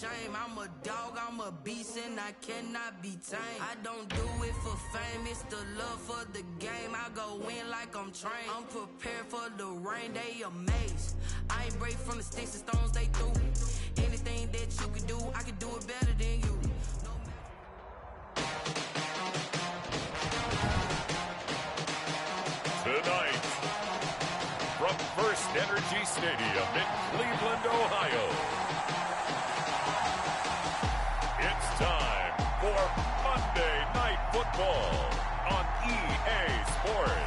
shame. I'm a dog, I'm a beast, and I cannot be tamed. I don't do it for fame, it's the love for the game. I go in like I'm trained. I'm prepared for the rain, they amazed. I ain't break from the sticks and stones they threw. Anything that you can do, I can do it better than you. Tonight, from First Energy Stadium in Cleveland, Ohio, it's time for Monday Night Football on EA Sports.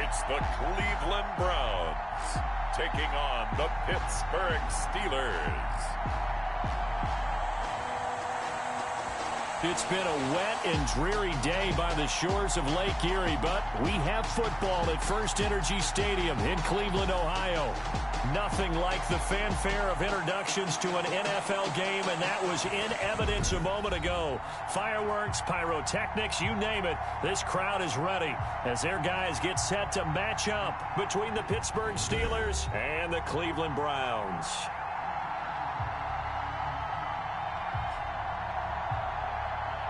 It's the Cleveland Browns taking on the Pittsburgh Steelers. It's been a wet and dreary day by the shores of Lake Erie, but we have football at First Energy Stadium in Cleveland, Ohio. Nothing like the fanfare of introductions to an NFL game, and that was in evidence a moment ago. Fireworks, pyrotechnics, you name it, this crowd is ready as their guys get set to match up between the Pittsburgh Steelers and the Cleveland Browns.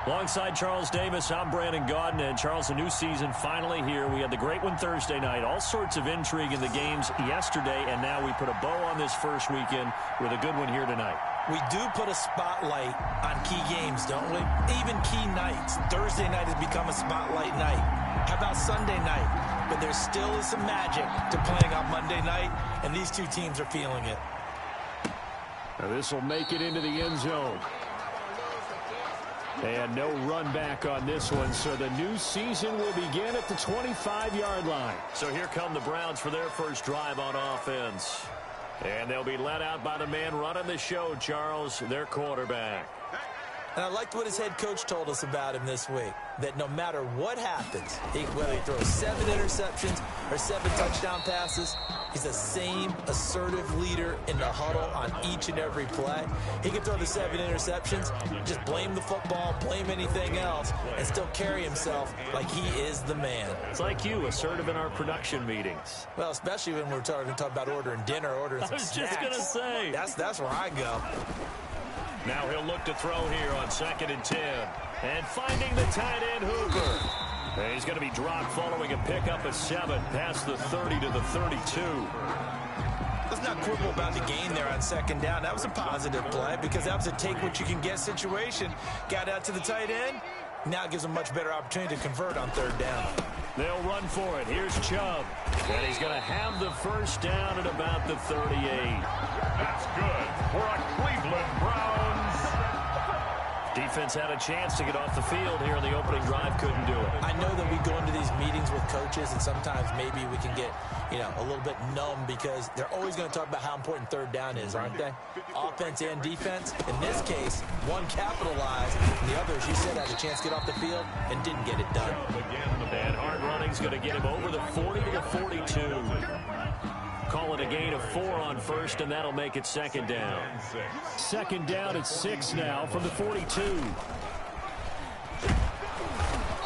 Alongside Charles Davis, I'm Brandon Gaudin, and Charles, a new season finally here. We had the great one Thursday night, all sorts of intrigue in the games yesterday, and now we put a bow on this first weekend with a good one here tonight. We do put a spotlight on key games, don't we? Even key nights. Thursday night has become a spotlight night. How about Sunday night? But there still is some magic to playing on Monday night, and these two teams are feeling it. Now this will make it into the end zone. And no run back on this one, so the new season will begin at the 25-yard line. So here come the Browns for their first drive on offense. And they'll be led out by the man running the show, Charles, their quarterback. And I liked what his head coach told us about him this week, that no matter what happens, whether he throws 7 interceptions or 7 touchdown passes, he's the same assertive leader in the huddle on each and every play. He can throw the 7 interceptions, just blame the football, blame anything else, and still carry himself like he is the man. It's like you, assertive in our production meetings. Well, especially when we're talking about ordering dinner, ordering some snacks. I was just going to say. That's where I go. Now he'll look to throw here on 2nd and 10. And finding the tight end, Hooper. And he's going to be dropped following a pickup of 7 past the 30 to the 32. Let's not quibble about the gain there on 2nd down. That was a positive play because that was a take-what-you-can-get situation. Got out to the tight end. Now it gives him a much better opportunity to convert on 3rd down. They'll run for it. Here's Chubb. And he's going to have the first down at about the 38. That's good for a Cleveland Browns. Defense had a chance to get off the field here in the opening drive. Couldn't do it. I know that we go into these meetings with coaches, and sometimes maybe we can get, a little bit numb because they're always going to talk about how important 3rd down is, aren't they? Offense and defense. In this case, one capitalized, and the other, as you said, had a chance to get off the field and didn't get it done. And hard running's going to get him over the 40 to the 42. Call it a gain of 4 on 1st, and that'll make it 2nd down. 2nd down at 6 now from the 42.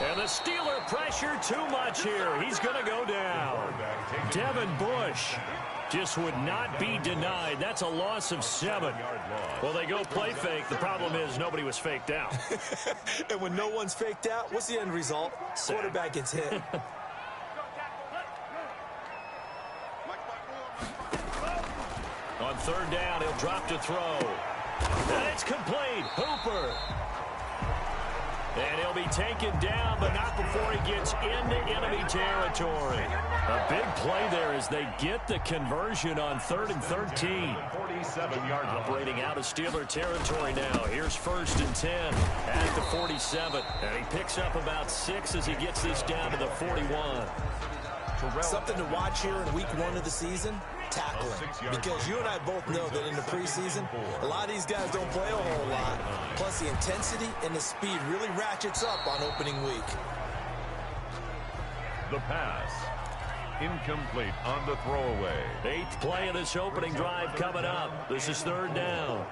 And the Steeler pressure too much here. He's going to go down. Devin Bush just would not be denied. That's a loss of 7. Well, they go play fake. The problem is nobody was faked out. And when no one's faked out, what's the end result? Quarterback gets hit. On 3rd down, he'll drop to throw. And it's complete. Hooper. And he'll be taken down, but not before he gets into enemy territory. A big play there as they get the conversion on 3rd and 13. 47 yards. Operating out of Steeler territory now. Here's 1st and 10 at the 47. And he picks up about 6 as he gets this down to the 41. Something to watch here in week 1 of the season, tackling. Because you and I both know that in the preseason, a lot of these guys don't play a whole lot. Plus the intensity and the speed really ratchets up on opening week. The pass. incomplete on the throwaway. 8th play of this opening drive coming up. This is 3rd down.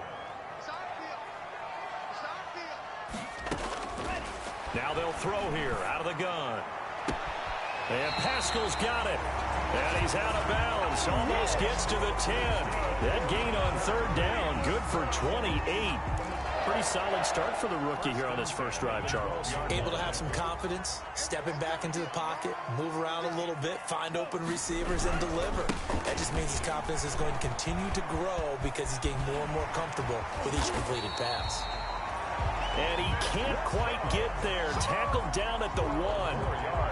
Now they'll throw here out of the gun. And Pascal's got it. And he's out of bounds. Almost gets to the 10. That gain on 3rd down. Good for 28. Pretty solid start for the rookie here on his first drive, Charles. Able to have some confidence, stepping back into the pocket, move around a little bit, find open receivers, and deliver. That just means his confidence is going to continue to grow because he's getting more and more comfortable with each completed pass. And he can't quite get there. Tackled down at the 1.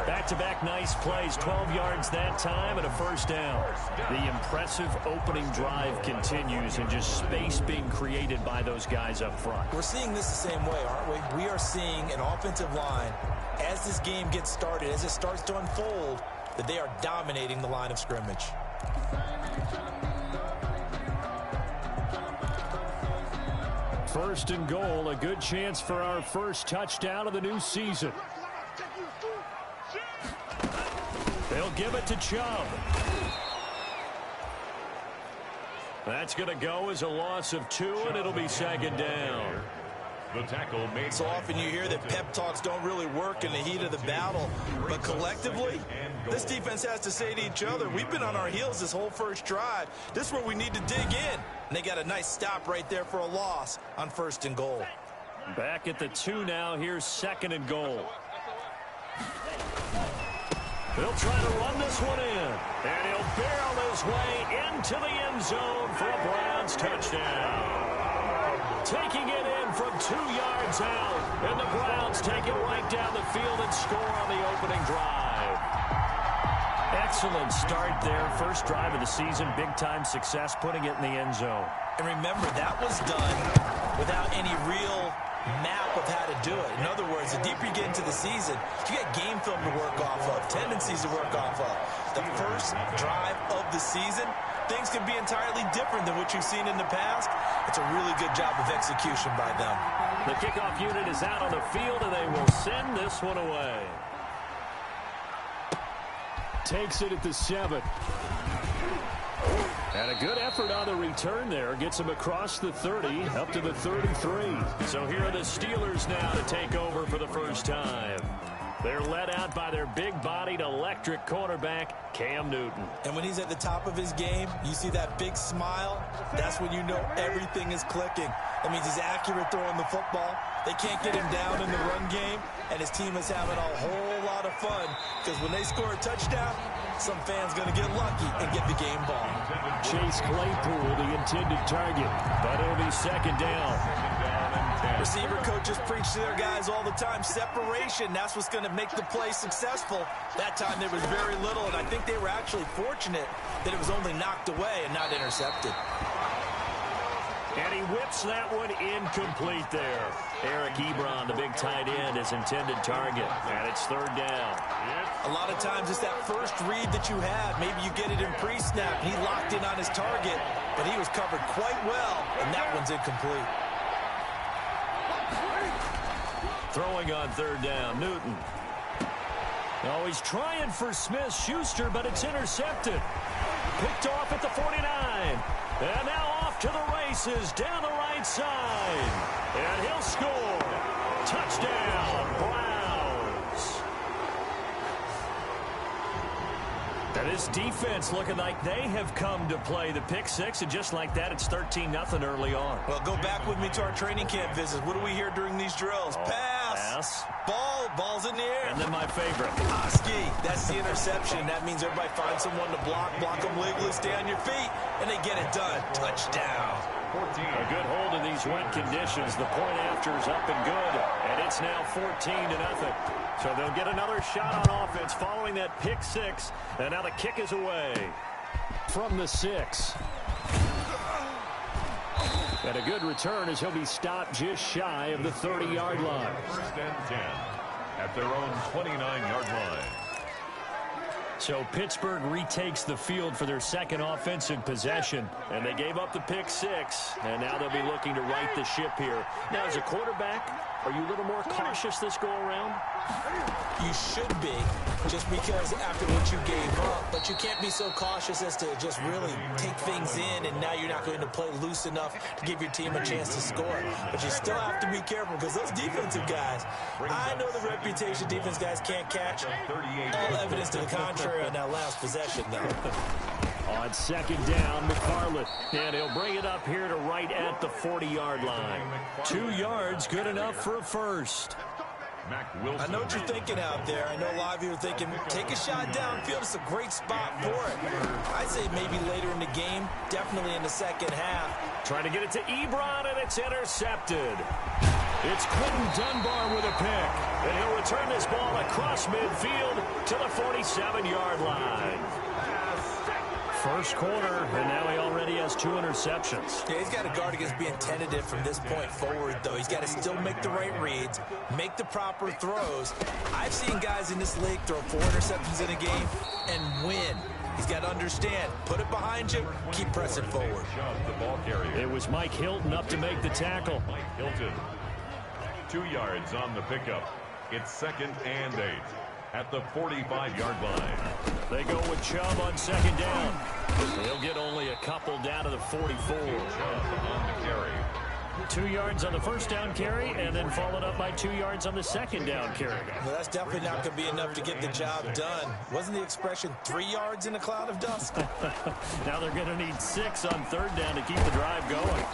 Back-to-back nice plays. 12 yards that time and a 1st down. The impressive opening drive continues and just space being created by those guys up front. We're seeing this the same way, aren't we? We are seeing an offensive line, as this game gets started, as it starts to unfold, that they are dominating the line of scrimmage. First and goal, a good chance for our first touchdown of the new season. They'll give it to Chubb. That's going to go as a loss of 2, and it'll be 2nd down. The tackle made. So often you hear that pep talks don't really work in the heat of the battle, but collectively, this defense has to say to each other, we've been on our heels this whole first drive. This is where we need to dig in. And they got a nice stop right there for a loss on 1st and goal. Back at the 2 now. Here's 2nd and goal. They'll try to run this one in. And he'll barrel his way into the end zone for a Browns touchdown. Taking it in from 2 yards out. And the Browns take it right down the field and score on the opening drive. Excellent start there. First drive of the season. Big-time success putting it in the end zone. And remember, that was done without any real map of how to do it. In other words, the deeper you get into the season, you get game film to work off of, tendencies to work off of. The first drive of the season, things can be entirely different than what you've seen in the past. It's a really good job of execution by them. The kickoff unit is out on the field, and they will send this one away. Takes it at the 7. And a good effort on the return there. Gets him across the 30, up to the 33. So here are the Steelers now to take over for the first time. They're led out by their big-bodied electric cornerback, Cam Newton. And when he's at the top of his game, you see that big smile, that's when you know everything is clicking. That means he's accurate throwing the football. They can't get him down in the run game, and his team is having a whole lot of fun because when they score a touchdown, some fan's going to get lucky and get the game ball. Chase Claypool, the intended target, but it'll be 2nd down. Receiver coaches preach to their guys all the time. Separation, that's what's going to make the play successful. That time there was very little, and I think they were actually fortunate that it was only knocked away and not intercepted. And he whips that one incomplete there. Eric Ebron, the big tight end, is intended target. And it's 3rd down. A lot of times it's that first read that you had. Maybe you get it in pre-snap. He locked in on his target, but he was covered quite well, and that one's incomplete. Throwing on 3rd down, Newton. Oh, he's trying for Smith-Schuster, but it's intercepted. Picked off at the 49. And now off to the races down the right side. And he'll score. Touchdown, Browns. And this defense looking like they have come to play the pick 6, and just like that, it's 13-0 early on. Well, go back with me to our training camp visits. What do we hear during these drills? Pass. Ball's in the air. And then my favorite. Oski, that's the interception. That means everybody finds someone to block them legally, stay on your feet, and they get it done. Touchdown. A good hold in these wet conditions. The point after is up and good, and it's now 14-0. So they'll get another shot on offense following that pick 6, and now the kick is away from the 6. And a good return as he'll be stopped just shy of the 30-yard line. 1st and 10 at their own 29-yard line. So Pittsburgh retakes the field for their second offensive possession, and they gave up the pick 6, and now they'll be looking to right the ship here. Now, as a quarterback, are you a little more cautious this go-around? You should be, just because after what you gave up, but you can't be so cautious as to just really take things in, and now you're not going to play loose enough to give your team a chance to score. But you still have to be careful, because those defensive guys, I know the reputation defense guys can't catch. All evidence to the contrary on that last possession, though. On second down, McFarland, and he'll bring it up here to right at the 40-yard line. 2 yards, good enough for a first. I know what you're thinking out there. I know a lot of you are thinking, take a shot downfield. It's a great spot for it. I'd say maybe later in the game, definitely in the second half. Trying to get it to Ebron, and it's intercepted. It's Clinton Dunbar with a pick, and he'll return this ball across midfield to the 47-yard line. First quarter, and now he already has 2 interceptions. Yeah, he's got to guard against being tentative from this point forward, though. He's got to still make the right reads, make the proper throws. I've seen guys in this league throw 4 interceptions in a game and win. He's got to understand, put it behind you, keep pressing forward. It was Mike Hilton up to make the tackle. Mike Hilton, 2 yards on the pickup. It's 2nd and 8. At the 45-yard line. They go with Chubb on second down. He'll get only a couple down to the 44. Chubb on the carry. 2 yards on the first down carry, and then followed up by 2 yards on the second down carry. Well, that's definitely not going to be enough to get the job done. Wasn't the expression 3 yards in a cloud of dust? Now they're going to need 6 on third down to keep the drive going.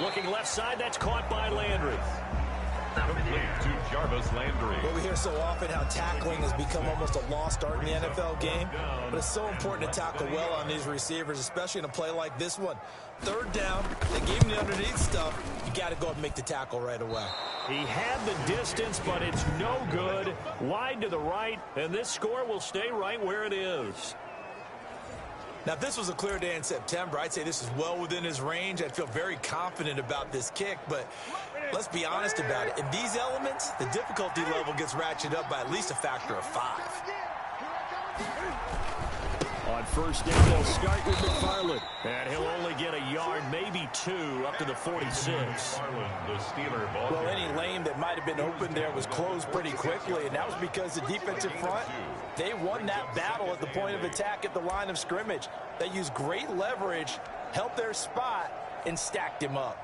Looking left side, that's caught by Landry. Complete to Jarvis Landry. Well, we hear so often how tackling has become almost a lost art in the NFL game. But it's so important to tackle well on these receivers, especially in a play like this one. Third down, they gave him the underneath stuff. You got to go and make the tackle right away. He had the distance, but it's no good. Wide to the right, and this score will stay right where it is. Now, if this was a clear day in September, I'd say this is well within his range. I'd feel very confident about this kick, but let's be honest about it. In these elements, the difficulty level gets ratcheted up by at least a factor of 5. On first down, they'll start with McFarland, and he'll only get a yard, maybe 2, up to the 46. The Steeler ball. Well, any lane that might have been open there was closed pretty quickly, and that was because the defensive front, they won that battle at the point of attack at the line of scrimmage. They used great leverage, held their spot, and stacked him up.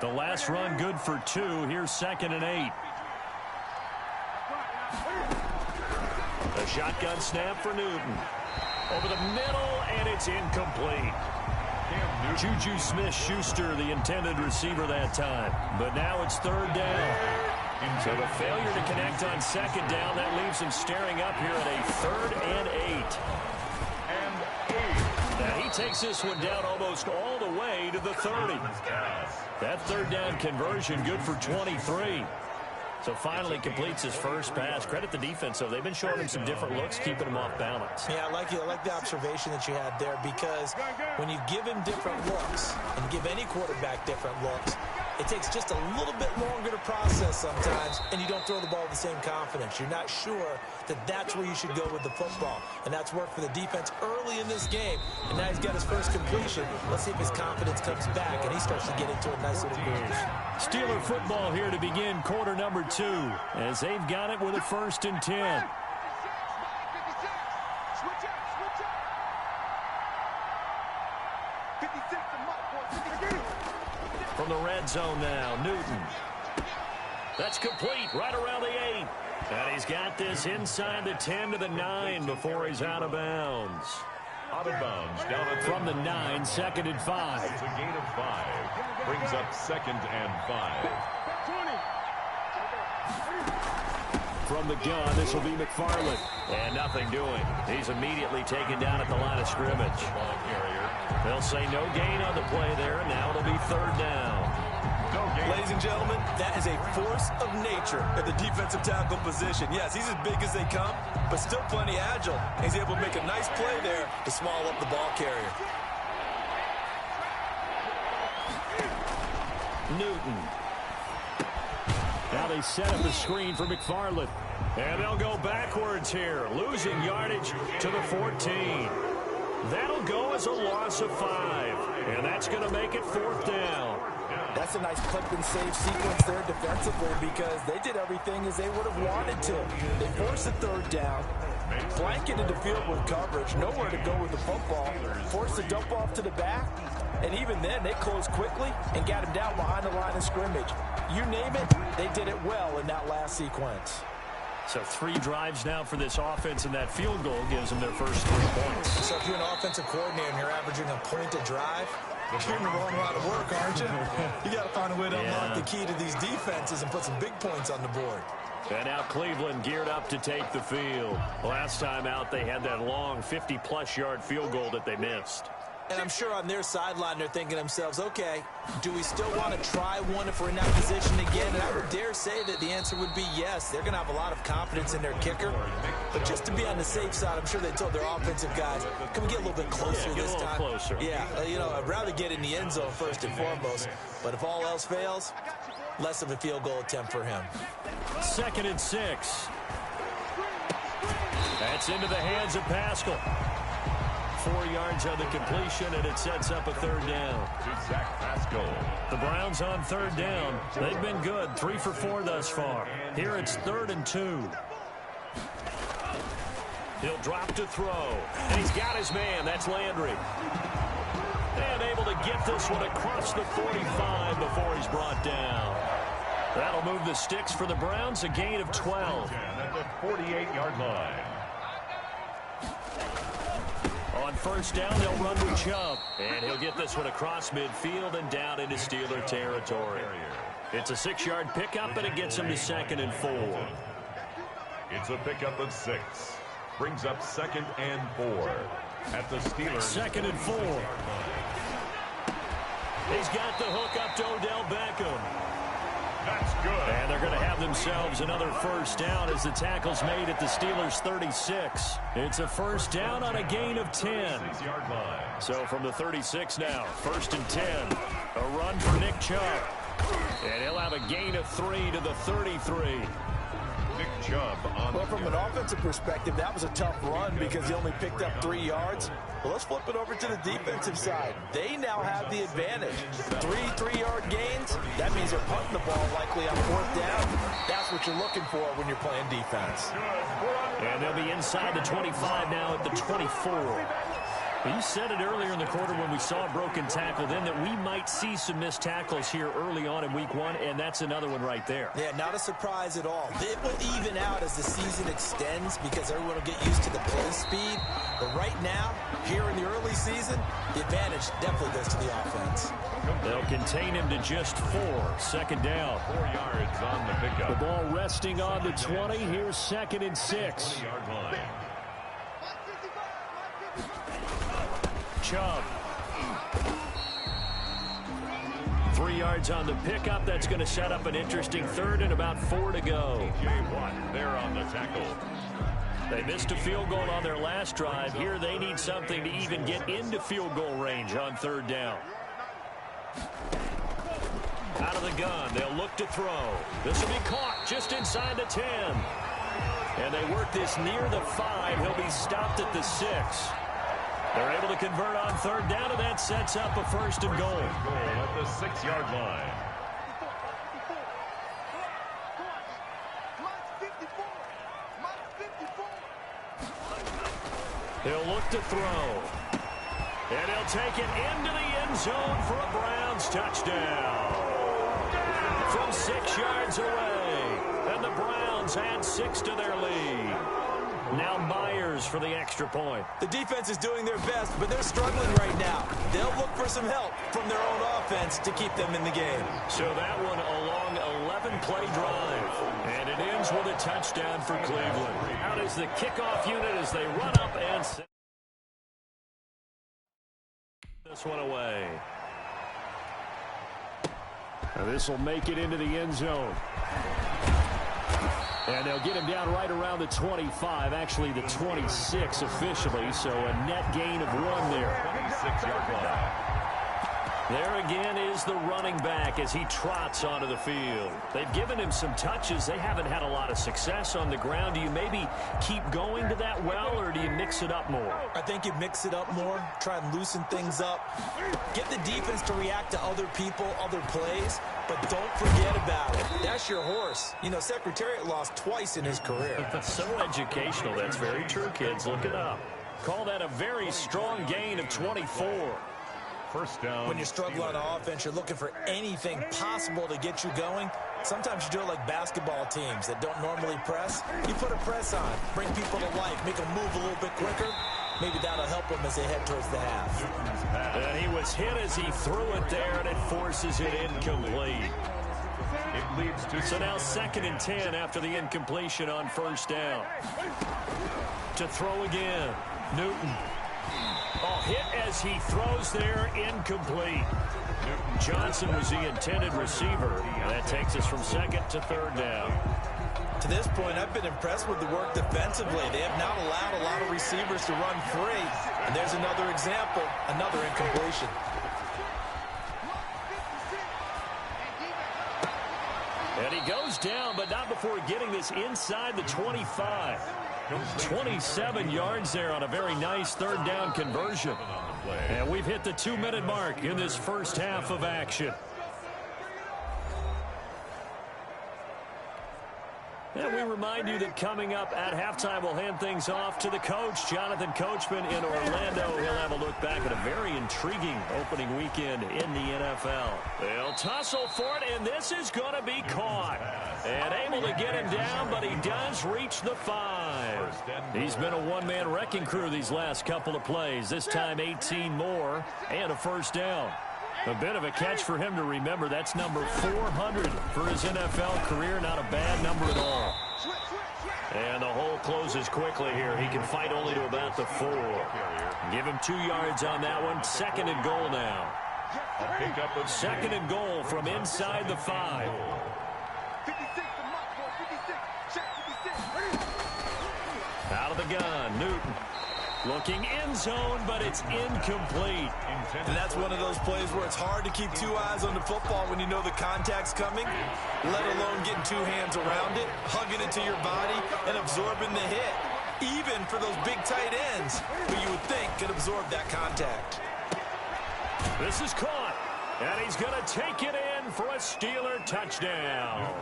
The last run good for 2. Here's 2nd and 8. A shotgun snap for Newton. Over the middle, and it's incomplete. Juju Smith-Schuster, the intended receiver that time. But now it's third down. So the failure to connect on second down, that leaves him staring up here at a 3rd and 8. Now he takes this one down almost all the way to the 30. That third down conversion good for 23. So finally completes his first pass. Credit the defense, though. They've been showing him some different looks, keeping him off balance. Yeah, I like the observation that you had there, because when you give him different looks and give any quarterback different looks, it takes just a little bit longer to process sometimes, and you don't throw the ball with the same confidence. You're not sure that that's where you should go with the football, and that's worked for the defense early in this game, and now he's got his first completion. Let's see if his confidence comes back, and he starts to get into a nice little groove. Steeler football here to begin quarter number 2, as they've got it with a 1st and 10. From the red zone now, Newton. That's complete, right around the 8. And he's got this inside the 10 to the 9 before he's out of bounds. Out of bounds, down at from the 9, 2nd and 5. It's a gain of 5. Brings up 2nd and 5. From the gun, this will be McFarland. And nothing doing. He's immediately taken down at the line of scrimmage. Ball carrier. They'll say no gain on the play there, and now it'll be 3rd down. No gain. Ladies and gentlemen, that is a force of nature at the defensive tackle position. Yes, he's as big as they come, but still plenty agile. He's able to make a nice play there to swallow up the ball carrier. Newton. Now they set up a screen for McFarland. And they'll go backwards here, losing yardage to the 14. That'll go as a loss of 5. And that's going to make it 4th down. That's a nice clip and save sequence there defensively because they did everything as they would have wanted to. They forced the 3rd down, blanketed the field with coverage, nowhere to go with the football, forced the dump off to the back, and even then they closed quickly and got him down behind the line of scrimmage. You name it, they did it well in that last sequence. So 3 drives now for this offense, and that field goal gives them their first 3 points. So if you're an offensive coordinator and you're averaging a point a drive, you're in the wrong line of work, aren't you? You got to find a way to unlock the key to these defenses and put some big points on the board. And now Cleveland geared up to take the field. Last time out, they had that long 50-plus yard field goal that they missed. And I'm sure on their sideline they're thinking to themselves, okay, do we still want to try one if we're in that position again? And I would dare say that the answer would be yes. They're going to have a lot of confidence in their kicker. But just to be on the safe side, I'm sure they told their offensive guys, can we get a little bit closer this time? Closer. Yeah, I'd rather get in the end zone first and foremost. But if all else fails, less of a field goal attempt for him. 2nd and 6. That's into the hands of Pascal. 4 yards on the completion, and it sets up a 3rd down. To Zach Pascal. The Browns on 3rd down. They've been good, 3 for 4 thus far. Here it's 3rd and 2. He'll drop to throw, and he's got his man. That's Landry. And able to get this one across the 45 before he's brought down. That'll move the sticks for the Browns, a gain of 12. At the 48-yard line. On 1st down, they'll run with Chubb. And he'll get this one across midfield and down into Steeler territory. It's a 6-yard pickup, and it gets him to 2nd and 4. It's a pickup of 6. Brings up 2nd and 4. At the Steelers. 2nd and 4. He's got the hook up to Odell Beckham. That's good. And they're going to have themselves another 1st down as the tackle's made at the Steelers' 36. It's a 1st down on a gain of 10. 6-yard line. So from the 36 now, 1st and 10. A run for Nick Chubb. And he'll have a gain of 3 to the 33. Nick Chubb on. Well, from an offensive perspective, that was a tough run because he only picked up 3 yards. Well, let's flip it over to the defensive side. They now have the advantage. 3 3-yard gains. That means they're punting the ball likely on 4th down. That's what you're looking for when you're playing defense. And they'll be inside the 25 now at the 24. You said it earlier in the quarter when we saw a broken tackle then that we might see some missed tackles here early on in week 1, and that's another one right there. Yeah, not a surprise at all. It will even out as the season extends because everyone will get used to the play speed. But right now, here in the early season, the advantage definitely goes to the offense. They'll contain him to just 4. 2nd down. 4 yards on the pickup. The ball resting on the 20. Here's 2nd and 6. 20-yard line. Chubb. 3 yards on the pickup. That's going to set up an interesting 3rd and about 4 to go. J. Watt there on the tackle. They missed a field goal on their last drive. Here they need something to even get into field goal range on 3rd down. Out of the gun, they'll look to throw. This will be caught just inside the 10. And they work this near the 5. He'll be stopped at the 6. They're able to convert on 3rd down, and that sets up a 1st and goal. At the 6-yard line. He'll look to throw. And he'll take it into the end zone for a Browns touchdown. From 6 yards away. And the Browns add 6 to their lead. Now Myers for the extra point. The defense is doing their best, but they're struggling right now. They'll look for some help from their own offense to keep them in the game. So that one a long 11-play drive. And it ends with a touchdown for Cleveland. Out is the kickoff unit as they run up and set this one away. Now this will make it into the end zone. And they'll get him down right around the 25, actually the 26 officially, so a net gain of 1 there. 26-yard line. There again is the running back as he trots onto the field. They've given him some touches. They haven't had a lot of success on the ground. Do you maybe keep going to that well, or do you mix it up more? I think you mix it up more, try and loosen things up. Get the defense to react to other people, other plays, but don't forget about it. That's your horse. You know, Secretariat lost twice in his career. So educational. That's very true, kids. Look it up. Call that a very strong gain of 24. First down. When you're struggling on offense, you're looking for anything possible to get you going. Sometimes you do it like basketball teams that don't normally press. You put a press on, bring people to life, make them move a little bit quicker. Maybe that'll help them as they head towards the half. And he was hit as he threw it there, and it forces it incomplete. It leads to so now 2nd and 10 after the incompletion on first down. To throw again, Newton. Oh, hit as he throws there, incomplete. Johnson was the intended receiver, and that takes us from 2nd to 3rd down. To this point, I've been impressed with the work defensively. They have not allowed a lot of receivers to run free. And there's another example, another incompletion. And he goes down, but not before getting this inside the 25. 27 yards there on a very nice 3rd down conversion. And we've hit the 2-minute mark in this first half of action. And we remind you that coming up at halftime, we'll hand things off to the coach, Jonathan Coachman in Orlando. He'll have a look back at a very intriguing opening weekend in the NFL. They'll tussle for it, and this is going to be caught. And able to get him down, but he does reach the 5. He's been a one-man wrecking crew these last couple of plays. This time 18 more and a first down. A bit of a catch for him to remember. That's number 400 for his NFL career. Not a bad number at all. And the hole closes quickly here. He can fight only to about the 4. Give him 2 yards on that one. 2nd and goal now. 2nd and goal from inside the 5. Out of the gun, Newton. Looking end zone, but it's incomplete. And that's one of those plays where it's hard to keep 2 eyes on the football when you know the contact's coming, let alone getting 2 hands around it, hugging it to your body, and absorbing the hit. Even for those big tight ends, who you would think could absorb that contact. This is caught, and he's going to take it in for a Steeler touchdown.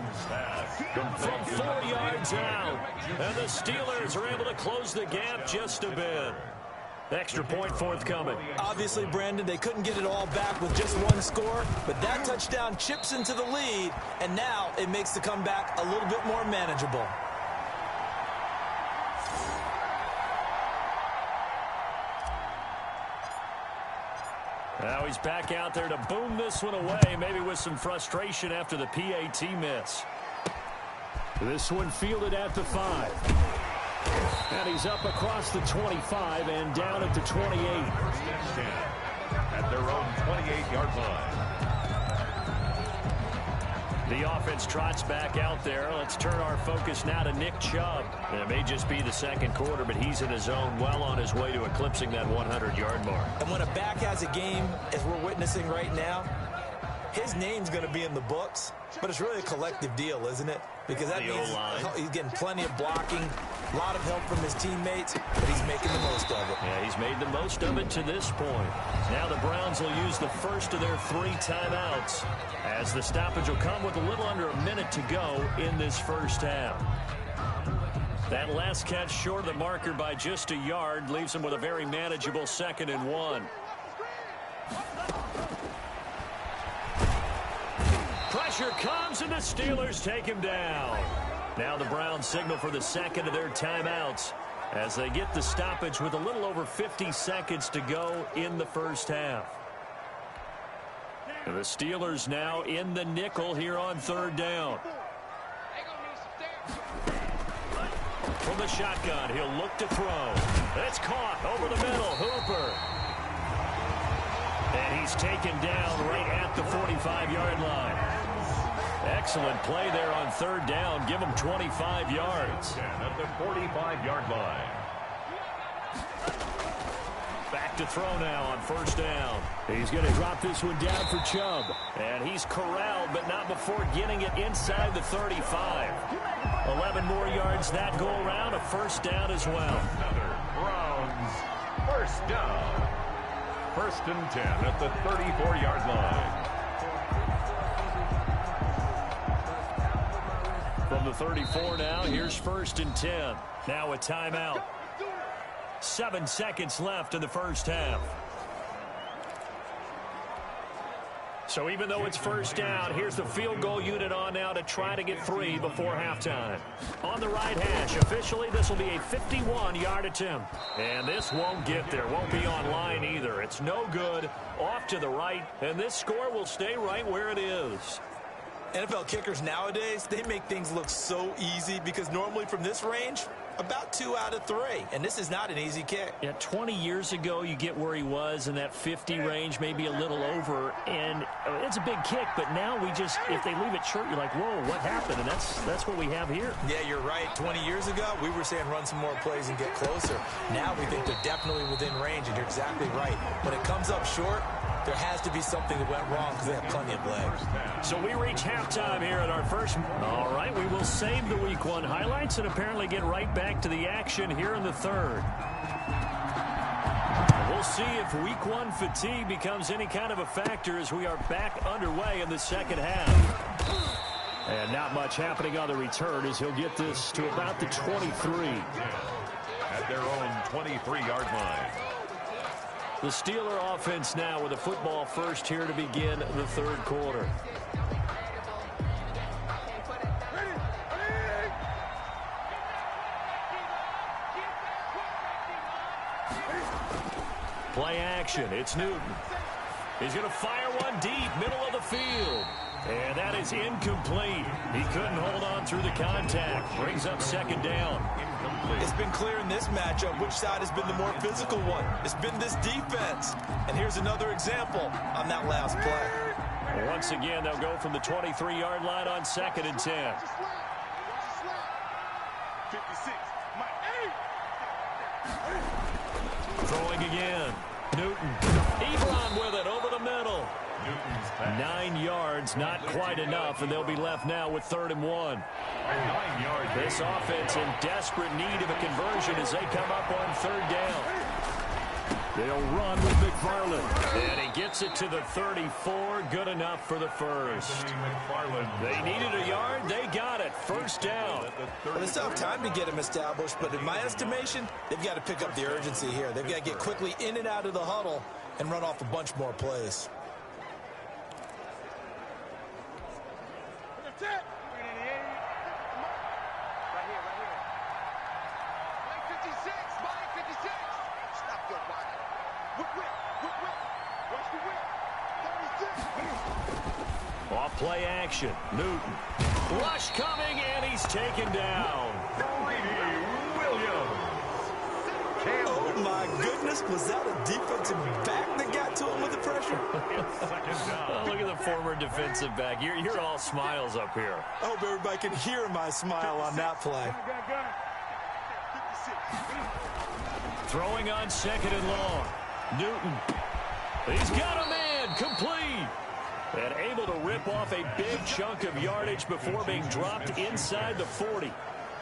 From 4 yards out, and the Steelers are able to close the gap just a bit. Extra point forthcoming. Obviously, Brandon, they couldn't get it all back with just 1 score, but that touchdown chips into the lead, and now it makes the comeback a little bit more manageable. Now he's back out there to boom this one away, maybe with some frustration after the PAT miss. This one fielded at the 5. And he's up across the 25 and down at the 28. At their own 28-yard line. The offense trots back out there. Let's turn our focus now to Nick Chubb. And it may just be the 2nd quarter, but he's in his zone, well on his way to eclipsing that 100-yard mark. And when a back has a game, as we're witnessing right now, his name's going to be in the books, but it's really a collective deal, isn't it? Because that means he's getting plenty of blocking, a lot of help from his teammates, but he's making the most of it. Yeah, he's made the most of it to this point. Now the Browns will use the first of their 3 timeouts, as the stoppage will come with a little under a minute to go in this first half. That last catch short of the marker by just a yard leaves him with a very manageable 2nd and 1. Pressure comes, and the Steelers take him down. Now the Browns signal for the 2nd of their timeouts as they get the stoppage with a little over 50 seconds to go in the first half. And the Steelers now in the nickel here on 3rd down. From the shotgun, he'll look to throw. It's caught over the middle. Hooper. And he's taken down right at the 45-yard line. Excellent play there on 3rd down. Give him 25 yards. At the 45-yard line. Back back to throw now on first down. He's going to drop this one down for Chubb. And he's corralled, but not before getting it inside the 35. 11 more yards that go around, a first down as well. Another Browns first down. First and 10 at the 34-yard line. From the 34 now, here's first and 10. Now a timeout. 7 seconds left in the first half. So even though it's first down, here's the field goal unit on now to try to get 3 before halftime. On the right hash, officially this will be a 51-yard attempt. And this won't get there, won't be on line either. It's no good, off to the right, and this score will stay right where it is. NFL kickers nowadays, they make things look so easy because normally from this range, about 2 out of 3. And this is not an easy kick. Yeah, 20 years ago, you get where he was in that 50 range, maybe a little over. And it's a big kick, but now we just, if they leave it short, you're like, whoa, what happened? And that's what we have here. Yeah, you're right. 20 years ago, we were saying run some more plays and get closer. Now we think they're definitely within range, and you're exactly right. When it comes up short, there has to be something that went wrong because they have plenty of legs. So we reach halftime here at our first. All right, we will save the Week 1 highlights and apparently get right back to the action here in the third. We'll see if Week 1 fatigue becomes any kind of a factor as we are back underway in the second half. And not much happening on the return as he'll get this to about the 23. At their own 23-yard line. The Steeler offense now with a football first here to begin the third quarter. Play action. It's Newton. He's going to fire one deep, middle of the field. And that is incomplete. He couldn't hold on through the contact. Brings up second down. It's been clear in this matchup which side has been the more physical one. It's been this defense. And here's another example on that last play. Once again, they'll go from the 23-yard line on second and 10. Throwing again. Newton. Ebron with it over the middle. 9 yards, not quite enough, and they'll be left now with 3rd and 1. This offense in desperate need of a conversion as they come up on 3rd down. They'll run with McFarland. And he gets it to the 34. Good enough for the first. They needed a yard. They got it. First down. Well, it's tough time to get him established, but in my estimation, they've got to pick up the urgency here. They've got to get quickly in and out of the huddle and run off a bunch more plays. Off play action. Newton. Rush coming, and he's taken down. Oh, my goodness. Was that a defensive back that got to him with the pressure? Oh, look at the former defensive back. You're all smiles up here. I hope everybody can hear my smile on that play. Throwing on second and long. Newton. He's got a man. Complete. And able to rip off a big chunk of yardage before being dropped inside the 40.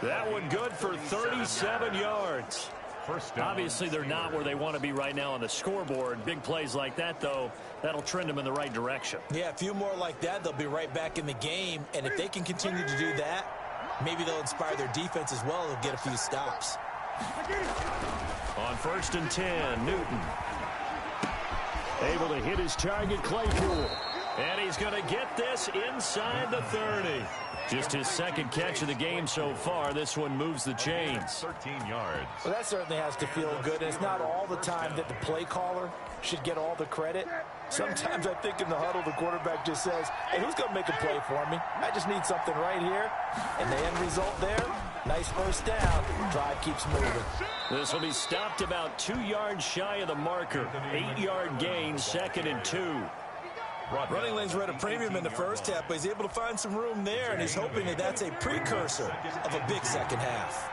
That one good for 37 yards. Obviously, they're not where they want to be right now on the scoreboard. Big plays like that, though, that'll trend them in the right direction. Yeah, a few more like that, they'll be right back in the game. And if they can continue to do that, maybe they'll inspire their defense as well. They'll get a few stops. On 1st and 10, Newton. Able to hit his target, Claypool. And he's going to get this inside the 30. Just his second catch of the game so far. This one moves the chains. 13 yards. Well, that certainly has to feel good. And it's not all the time that the play caller should get all the credit. Sometimes I think in the huddle, the quarterback just says, hey, who's going to make a play for me? I just need something right here. And the end result there, nice first down. Drive keeps moving. This will be stopped about 2 yards shy of the marker. 8-yard gain, 2nd and 2. Running lanes were at a premium in the first half, but he's able to find some room there, and he's hoping that that's a precursor of a big second half.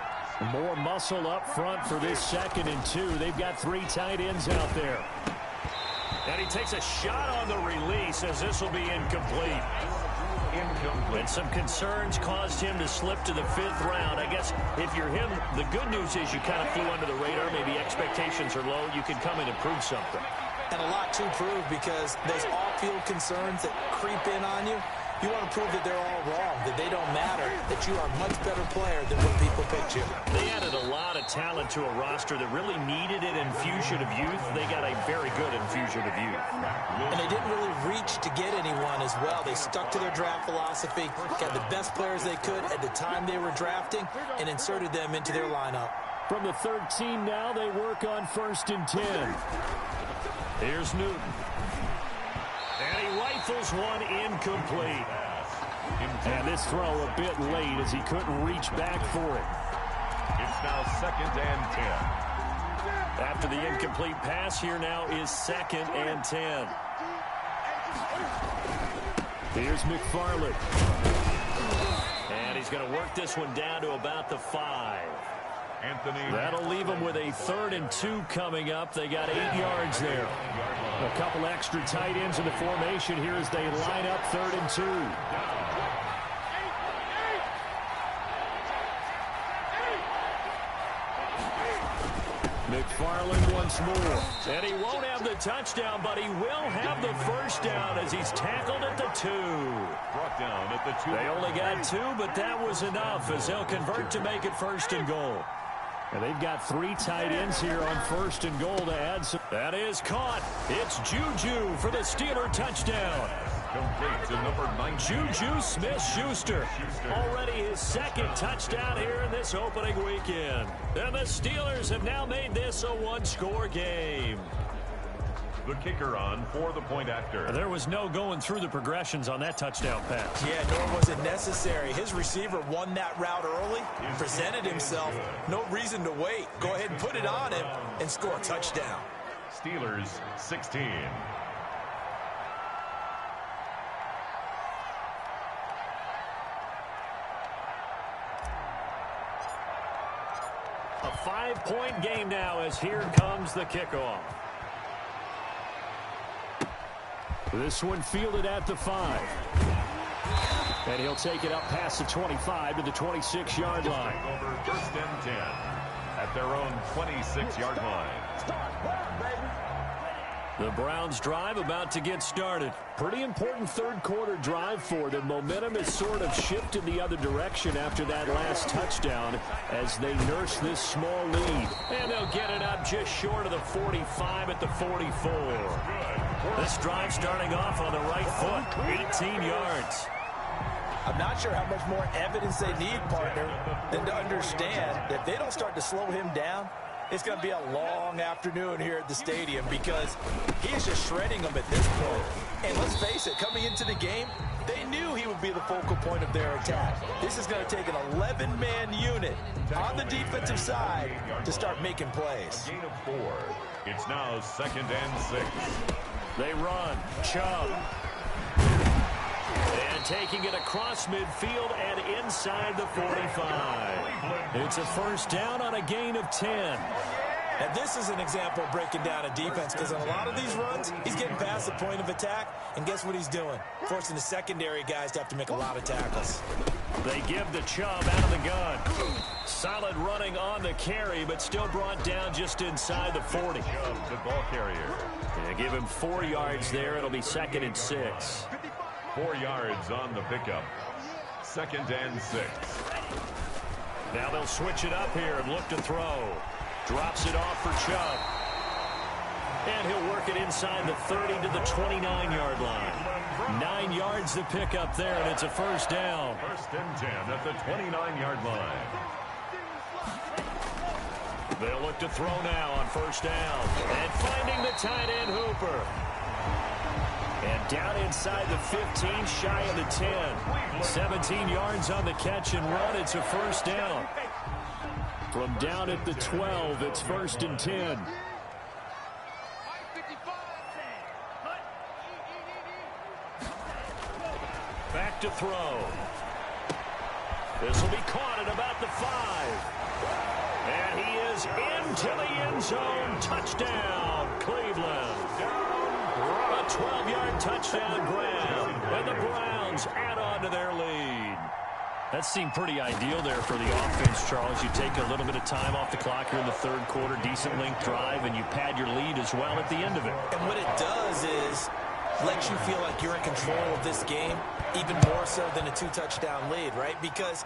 More muscle up front for this 2nd and 2. They've got 3 tight ends out there. And he takes a shot on the release as this will be incomplete. And some concerns caused him to slip to the 5th round. I guess if you're him, the good news is you kind of flew under the radar. Maybe expectations are low. You can come in and prove something. And a lot to prove because those off-field concerns that creep in on you, you want to prove that they're all wrong, that they don't matter, that you are a much better player than what people picked you. They added a lot of talent to a roster that really needed an infusion of youth. They got a very good infusion of youth. And they didn't really reach to get anyone as well. They stuck to their draft philosophy, got the best players they could at the time they were drafting, and inserted them into their lineup. From the 13 now, they work on 1st and 10. Here's Newton. And he rifles one incomplete. And this throw a bit late as he couldn't reach back for it. It's now 2nd and 10. After the incomplete pass, here now is 2nd and 10. Here's McFarland. And he's going to work this one down to about the 5. That'll leave them with a 3rd and 2 coming up. They got 8 yards there. A couple extra tight ends in the formation here as they line up 3rd and 2. McFarland once more. And he won't have the touchdown, but he will have the first down as he's tackled at the 2. Brought down at the 2. They only got 2, but that was enough as they'll convert to make it 1st and goal. And they've got 3 tight ends here on 1st and goal to add some. That is caught. It's Juju for the Steeler touchdown. Complete to number 9. Juju Smith-Schuster. Already his 2nd touchdown here in this opening weekend. And the Steelers have now made this a 1-score game. The kicker on for the point after. There was no going through the progressions on that touchdown pass. Yeah, nor was it necessary. His receiver won that route early, presented himself. No reason to wait. Go ahead and put it on him and score a touchdown. Steelers 16. A 5-point game now as here comes the kickoff. This one fielded at the 5. And he'll take it up past the 25 to the 26-yard line. Over 1st and 10 at their own 26-yard line. The Browns drive about to get started. Pretty important 3rd quarter drive for them. Momentum has sort of shifted the other direction after that last touchdown as they nurse this small lead. And they'll get it up just short of the 45 at the 44. This drive starting off on the right foot, 18 yards. I'm not sure how much more evidence they need, partner, than to understand that if they don't start to slow him down, it's going to be a long afternoon here at the stadium because he's just shredding them at this point. And let's face it, coming into the game, they knew he would be the focal point of their attack. This is going to take an 11-man unit on the defensive side to start making plays. Gain of 4. It's now 2nd and 6. They run. Chubb. And taking it across midfield and inside the 45. It's a first down on a gain of 10. And this is an example of breaking down a defense because on a lot of these runs, he's getting past the point of attack, and guess what he's doing? Forcing the secondary guys to have to make a lot of tackles. They give the Chubb out of the gun. Solid running on the carry, but still brought down just inside the 40. Chubb, the ball carrier. They give him 4 yards there. It'll be 2nd and 6. 4 yards on the pickup. 2nd and 6. Now they'll switch it up here and look to throw. Drops it off for Chubb. And he'll work it inside the 30 to the 29-yard line. 9 yards to pick up there, and it's a first down. 1st and 10 at the 29-yard line. They'll look to throw now on first down. And finding the tight end Hooper. And down inside the 15, shy of the 10. 17 yards on the catch and run. It's a first down. From down at the 12, it's 1st and 10. Back to throw. This will be caught at about the 5. is into the end zone. Touchdown, Cleveland. A 12-yard touchdown grab. And the Browns add on to their lead. That seemed pretty ideal there for the offense, Charles. You take a little bit of time off the clock here in the third quarter, decent length drive, and you pad your lead as well at the end of it. And what it does is lets you feel like you're in control of this game, even more so than a 2-touchdown lead, right? Because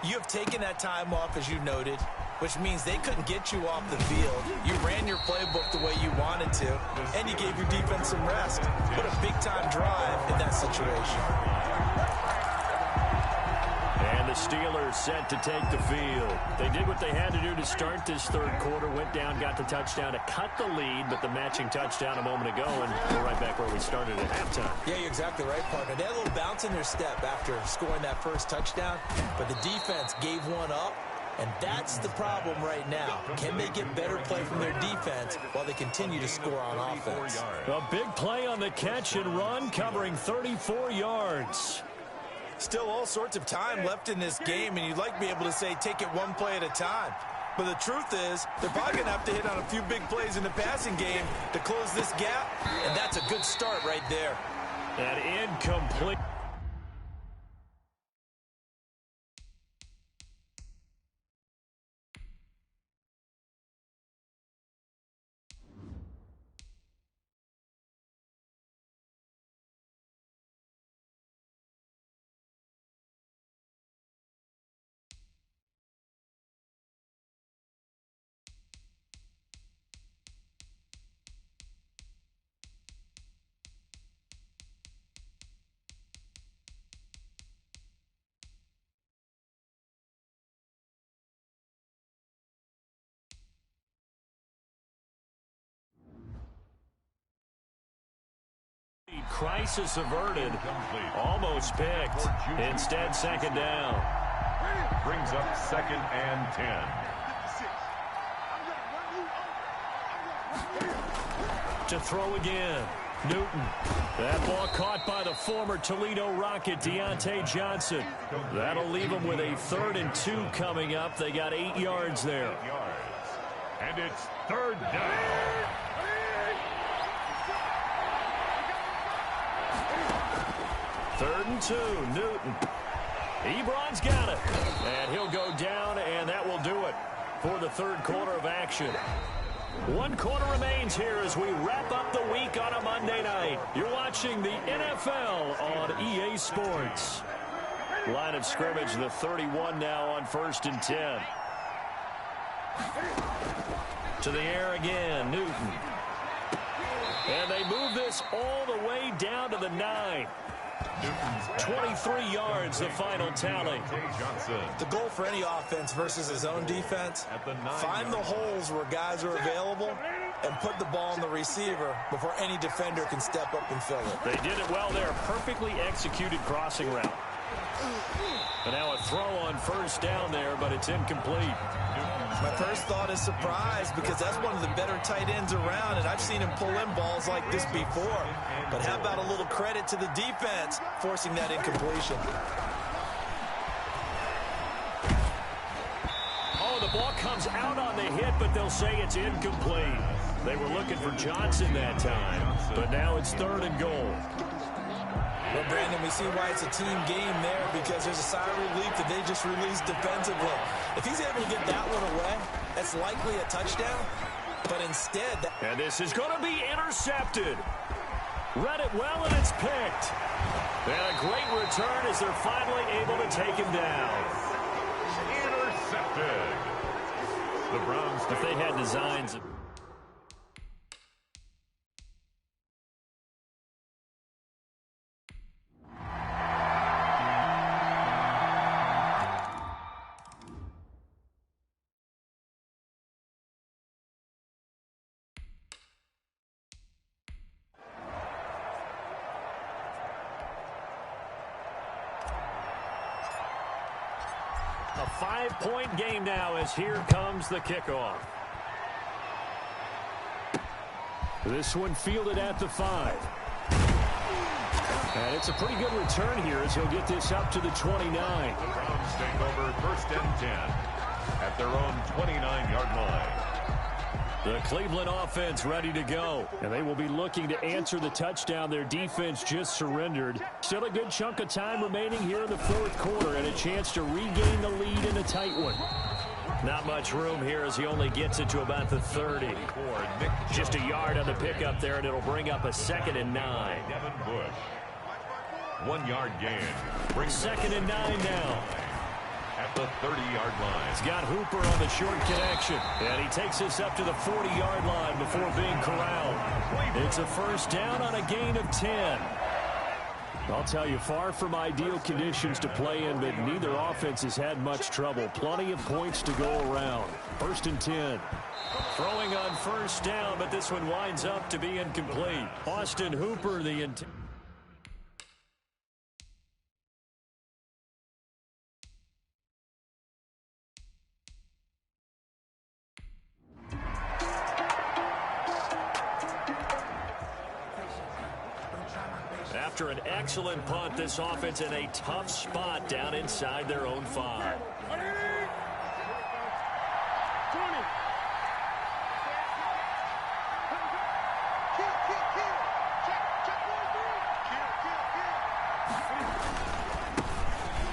you have taken that time off, as you noted, which means they couldn't get you off the field. You ran your playbook the way you wanted to, and you gave your defense some rest. What a big-time drive in that situation. And the Steelers set to take the field. They did what they had to do to start this third quarter, went down, got the touchdown to cut the lead, but the matching touchdown a moment ago, and we're right back where we started at halftime. Yeah, you're exactly right, partner. They had a little bounce in their step after scoring that first touchdown, but the defense gave one up, and that's the problem right now. Can they get better play from their defense while they continue to score on offense? A big play on the catch and run, covering 34 yards. Still all sorts of time left in this game, and you'd like to be able to say take it one play at a time. But the truth is, they're probably going to have to hit on a few big plays in the passing game to close this gap, and that's a good start right there. That incomplete. Crisis averted. Almost picked. Instead, second down. Brings up 2nd and 10. To throw again. Newton. That ball caught by the former Toledo Rocket, Deontay Johnson. That'll leave them with a 3rd and 2 coming up. They got 8 yards there. 8 yards. And it's 3rd down. 3rd and 2, Newton. Ebron's got it. And he'll go down, and that will do it for the third quarter of action. 1 quarter remains here as we wrap up the week on a Monday night. You're watching the NFL on EA Sports. Line of scrimmage, the 31 now on 1st and 10. To the air again, Newton. And they move this all the way down to the 9. 23 yards, the final tally. The goal for any offense versus his own defense, find the holes where guys are available and put the ball on the receiver before any defender can step up and fill it. They did it well there. Perfectly executed crossing route. And now a throw on 1st down there, but it's incomplete. My first thought is surprise because that's one of the better tight ends around, and I've seen him pull in balls like this before. But how about a little credit to the defense forcing that incompletion? Oh, the ball comes out on the hit, but they'll say it's incomplete. They were looking for Johnson that time, but now it's 3rd and goal. Well, Brandon, we see why it's a team game there because there's a sigh of relief that they just released defensively. If he's able to get that one away, that's likely a touchdown. But instead... And this is going to be intercepted. Read it well, and it's picked. And a great return as they're finally able to take him down. Intercepted. The Browns... If they had designs... A 5-point game now as here comes the kickoff. This one fielded at the 5. And it's a pretty good return here as he'll get this up to the 29. The Browns take over 1st and 10. at their own 29-yard line. The Cleveland offense ready to go. And they will be looking to answer the touchdown their defense just surrendered. Still a good chunk of time remaining here in the fourth quarter and a chance to regain the lead in a tight one. Not much room here as he only gets it to about the 30. Just a yard on the pickup there, and it'll bring up a 2nd and 9. Devin Bush. 1-yard gain. Second and 9 now. At the 30-yard line. He's got Hooper on the short connection. And he takes us up to the 40-yard line before being corralled. It's a first down on a gain of 10. I'll tell you, far from ideal conditions to play in, but neither offense has had much trouble. Plenty of points to go around. 1st and 10. Throwing on first down, but this one winds up to be incomplete. Austin Hooper, the After an excellent punt, this offense in a tough spot down inside their own 5.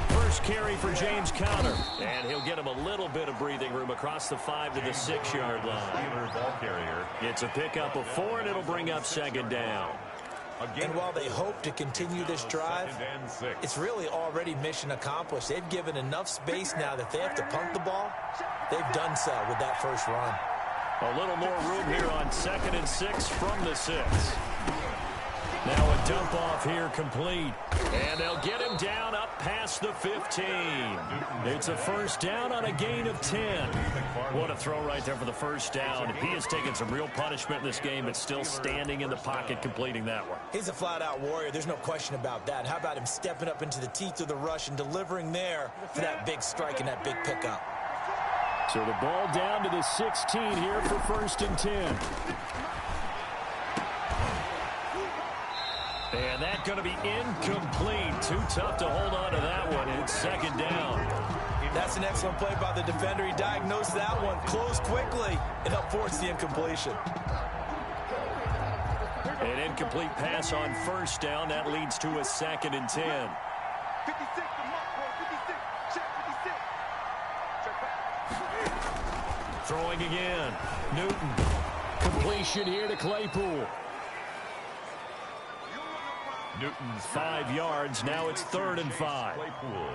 First carry for James Conner, and he'll get him a little bit of breathing room across the 5 to the 6-yard line. Ball carrier. It's a pickup of 4, and it'll bring up 2nd down. And while they hope to continue this drive, it's really already mission accomplished. They've given enough space now that they have to punt the ball. They've done so with that first run. A little more room here on 2nd and 6 from the 6. Now a dump off here complete. And they'll get him down up past the 15. It's a first down on a gain of 10. What a throw right there for the first down. He has taken some real punishment in this game, but still standing in the pocket completing that one. He's a flat-out warrior. There's no question about that. How about him stepping up into the teeth of the rush and delivering there for that big strike and that big pickup? So the ball down to the 16 here for 1st and 10. And that's going to be incomplete. Too tough to hold on to that one. It's 2nd down. That's an excellent play by the defender. He diagnosed that one, closed quickly, and helped force the incompletion. An incomplete pass on first down. That leads to a 2nd and 10. Throwing again. Newton. Completion here to Claypool. Newton's 5 yards. Now it's 3rd and 5. Claypool.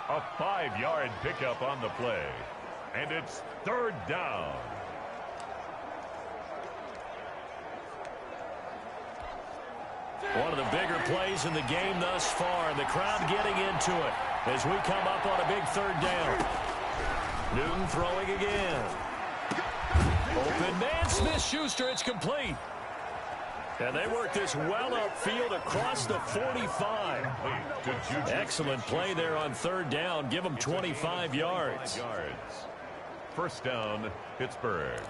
A 5-yard pickup on the play. And it's 3rd down. One of the bigger plays in the game thus far. The crowd getting into it as we come up on a big 3rd down. Newton throwing again. Open man, Smith-Schuster. It's complete. And they work this well upfield across the 45. Excellent play there on 3rd down. Give them 25 yards. First down, Pittsburgh.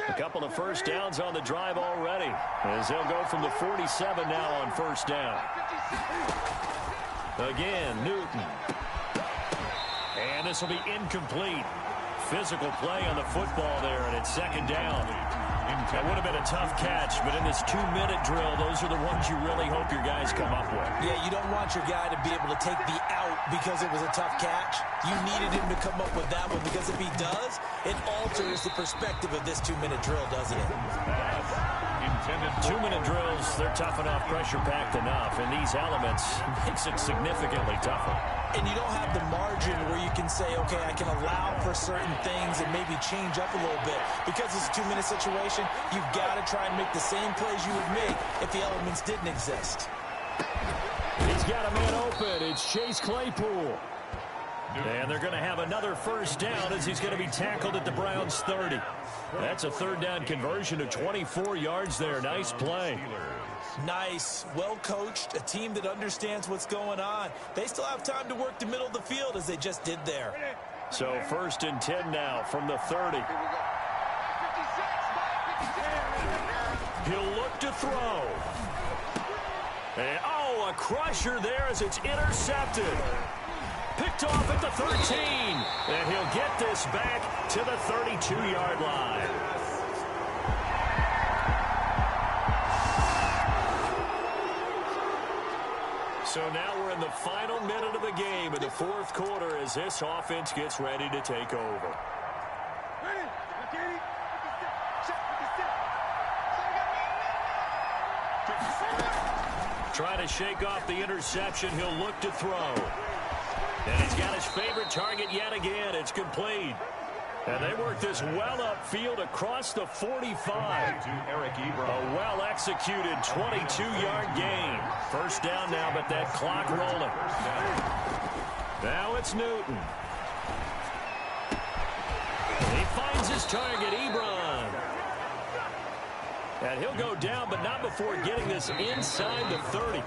A couple of first downs on the drive already, as they'll go from the 47 now on 1st down. Again, Newton. And this will be incomplete. Physical play on the football there, and it's 2nd down. That would have been a tough catch, but in this 2-minute drill, those are the ones you really hope your guys come up with. Yeah, you don't want your guy to be able to take the out because it was a tough catch. You needed him to come up with that one, because if he does, it alters the perspective of this 2-minute drill, doesn't it? 2-minute drills, they're tough enough, pressure-packed enough, and these elements makes it significantly tougher. And you don't have the margin where you can say, okay, I can allow for certain things and maybe change up a little bit. Because it's a 2-minute situation, you've got to try and make the same plays you would make if the elements didn't exist. He's got a man open. It's Chase Claypool. And they're going to have another first down as he's going to be tackled at the Browns' 30. That's a 3rd down conversion of 24 yards there. Nice play. Nice. Well coached. A team that understands what's going on. They still have time to work the middle of the field as they just did there. So 1st and 10 now from the 30. He'll look to throw. And, oh, a crusher there as it's intercepted. Picked off at the 13. And he'll get this back to the 32-yard line. So now we're in the final minute of the game in the fourth quarter as this offense gets ready to take over. Trying to shake off the interception. He'll look to throw. And he's got his favorite target yet again. It's complete. And they work this well upfield across the 45. A well-executed 22-yard gain. First down now, but that clock rolling. Now it's Newton. He finds his target, Ebron. And he'll go down, but not before getting this inside the 30.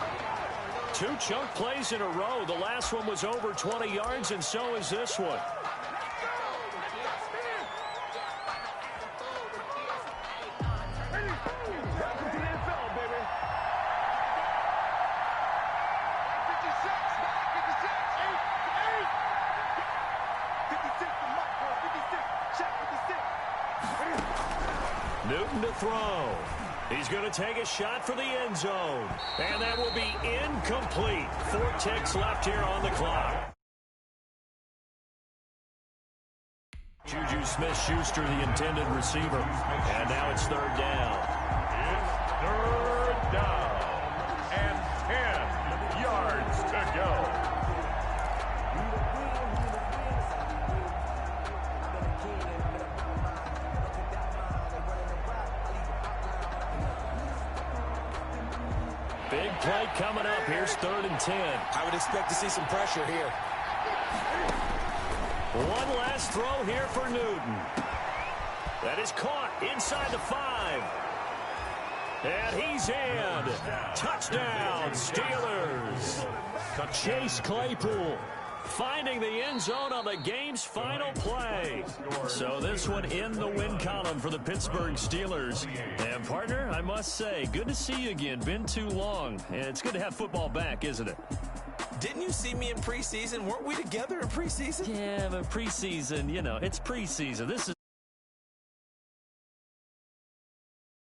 Two chunk plays in a row. The last one was over 20 yards, and so is this one. Newton to throw. He's going to take a shot for the end zone. And that will be incomplete. 4 ticks left here on the clock. Juju Smith-Schuster, the intended receiver. And now it's third down. It's third down. And 10 yards to go. Big play coming up. Here's 3rd and 10. I would expect to see some pressure here. One last throw here for Newton. That is caught inside the 5. And he's in. Touchdown, Steelers. Chase Claypool finding the end zone on the game's final play. So this one in the win column for the Pittsburgh Steelers. And, partner, I must say, good to see you again. Been too long. And it's good to have football back, isn't it? Didn't you see me in preseason? Weren't we together in preseason? Yeah, but preseason, you know, it's preseason. This